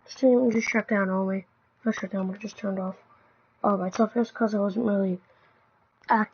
Stream just shut down only. Not shut down, but just turned off. Oh, by itself, just because I wasn't really active.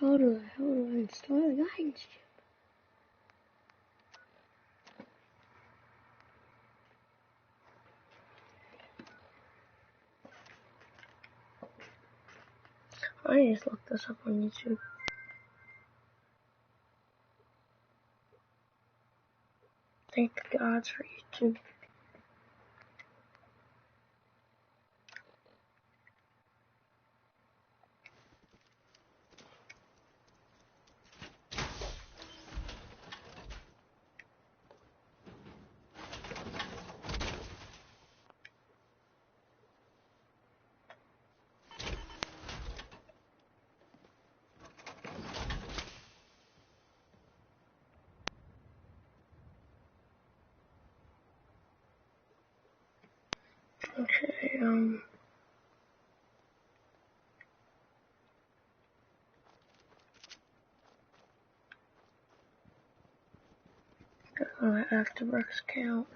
How the hell do I install a guidance chip? I just looked this up on YouTube. Thank the gods for YouTube. Okay, got my ActiveX account.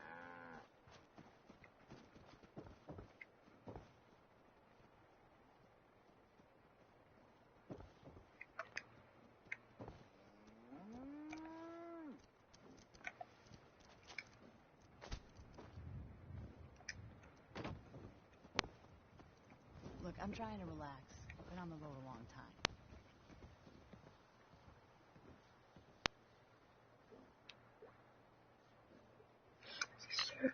Look, I'm trying to relax. I've been on the road a long time. Search.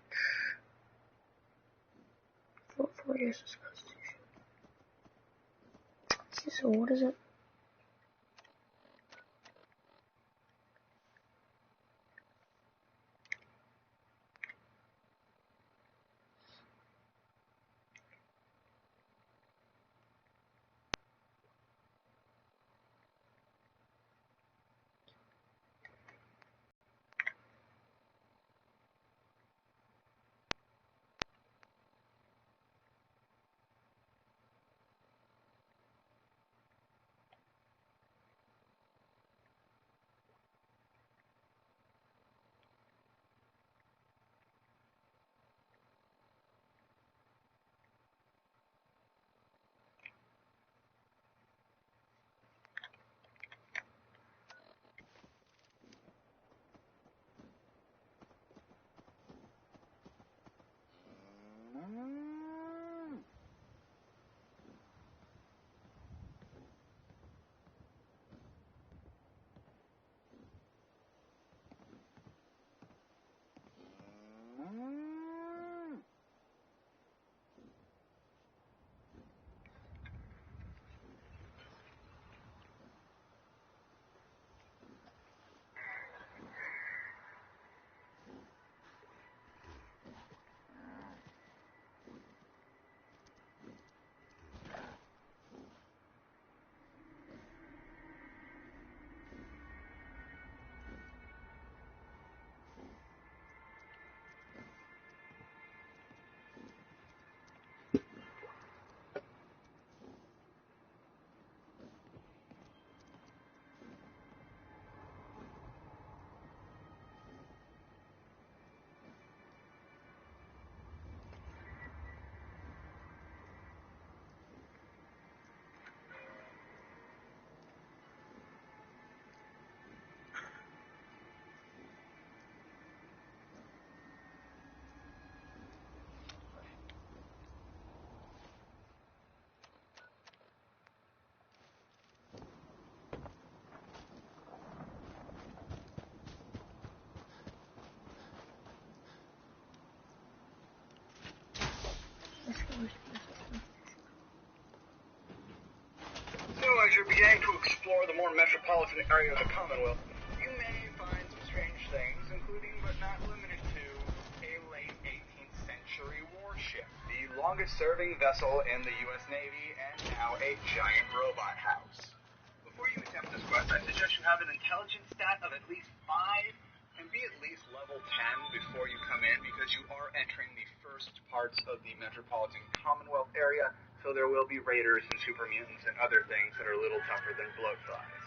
4 years of Constitution. So what is it? more metropolitan area of the Commonwealth, you may find some strange things, including but not limited to a late 18th century warship, the longest-serving vessel in the U.S. Navy, and now a giant robot house. Before you attempt this quest, I suggest you have an intelligence stat of at least 5 and be at least level 10 before you come in, because you are entering the first parts of the metropolitan Commonwealth area, so there will be raiders and super mutants and other things that are a little tougher than bloatflies.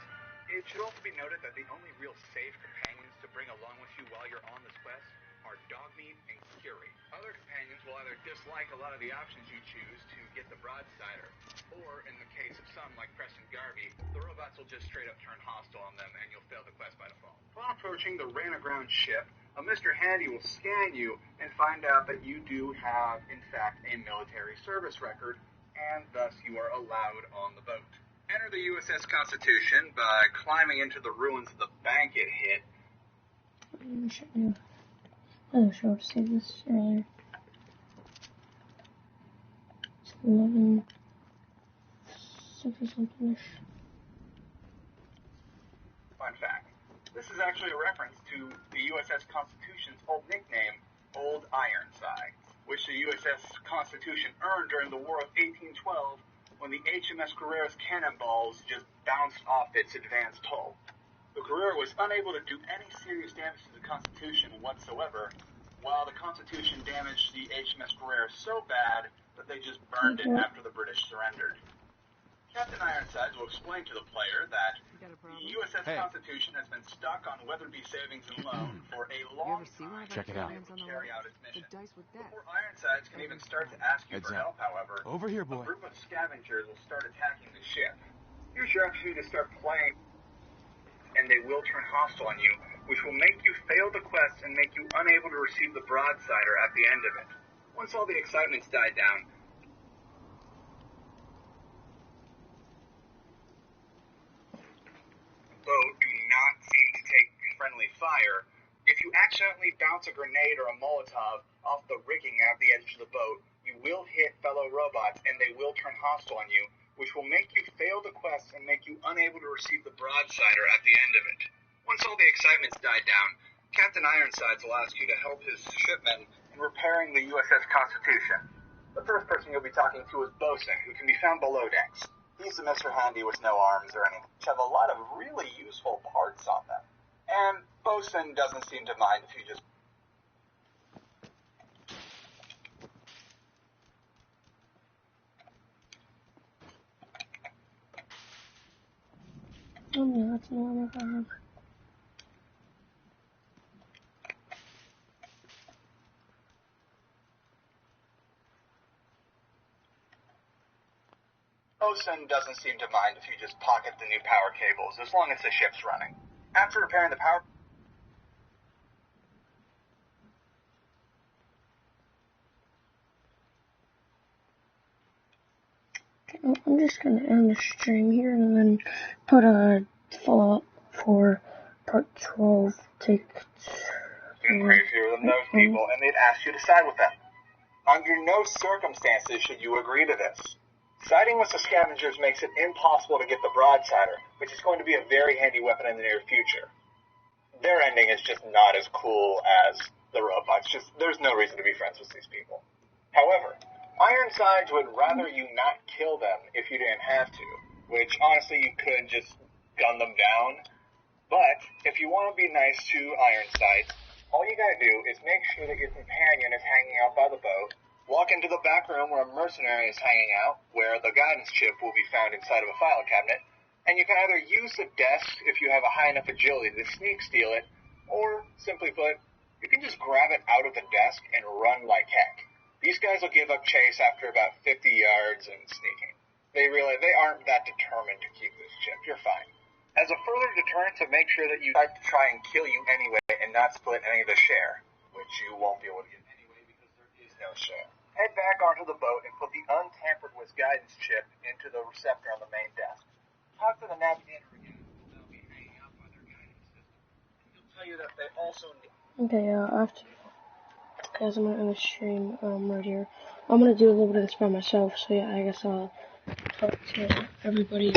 It should also be noted that the only real safe companions to bring along with you while you're on this quest are Dogmeat and Curie. Other companions will either dislike a lot of the options you choose to get the Broadsider, or in the case of some like Preston Garvey, the robots will just straight up turn hostile on them and you'll fail the quest by default. Upon approaching the ran-aground ship, a Mr. Handy will scan you and find out that you do have, in fact, a military service record, and thus you are allowed on the boat. Enter the USS Constitution by climbing into the ruins of the bank it hit. I wish I would have saved this earlier. It's 11, 6 or something-ish. Fun fact. This is actually a reference to the USS Constitution's old nickname, Old Ironsides, which the USS Constitution earned during the War of 1812 when the HMS Guerrera's cannonballs just bounced off its advanced hull. The Guerrera was unable to do any serious damage to the Constitution whatsoever, while the Constitution damaged the HMS Guerrera so bad that they just burned it after the British surrendered. Captain Ironsides will explain to the player that the USS Constitution has been stuck on Weatherby Savings and Loan for a long time. Check it out. To carry out its mission. Before Ironsides can even start to ask you for help, however, over here, boy. A group of scavengers will start attacking the ship. Here's your opportunity to start playing, and they will turn hostile on you, which will make you fail the quest and make you unable to receive the Broadsider at the end of it. Once all the excitement's died down, boat do not seem to take friendly fire. If you accidentally bounce a grenade or a Molotov off the rigging at the edge of the boat, you will hit fellow robots and they will turn hostile on you, which will make you fail the quest and make you unable to receive the Broadsider at the end of it. Once all the excitement's died down, Captain Ironsides will ask you to help his shipmen in repairing the USS Constitution. The first person you'll be talking to is Bosun, who can be found below decks. He's a Mr. Handy with no arms or anything, which have a lot of really useful parts on them. And Bosun doesn't seem to mind if you just... Oh yeah, that's no armor I have. Bosun doesn't seem to mind if you just pocket the new power cables, as long as the ship's running. After repairing the power... I'm just gonna end the stream here and then put a follow-up for part 12. Take... crazier than those people, and they'd ask you to side with them. Under no circumstances should you agree to this. Siding with the scavengers makes it impossible to get the Broadsider, which is going to be a very handy weapon in the near future. Their ending is just not as cool as the robots. There's no reason to be friends with these people. However, Ironsides would rather you not kill them if you didn't have to, which honestly you could just gun them down. But if you want to be nice to Ironsides, all you gotta do is make sure that your companion is hanging out by the boat, walk into the back room where a mercenary is hanging out, where the guidance chip will be found inside of a file cabinet, and you can either use the desk if you have a high enough agility to sneak steal it, or, simply put, you can just grab it out of the desk and run like heck. These guys will give up chase after about 50 yards and sneaking. They aren't that determined to keep this chip. You're fine. As a further deterrent to make sure that you try and kill you anyway and not split any of the share, which you won't be able to get anyway because there is no share. Head back onto the boat and put the untampered with guidance chip into the receptor on the main desk. Talk to the navigator again. They'll be hanging out by their guidance system. He'll tell you that they also need... Okay, after... Guys, I'm gonna end the stream right here. I'm gonna do a little bit of this by myself, so yeah, I guess I'll talk to everybody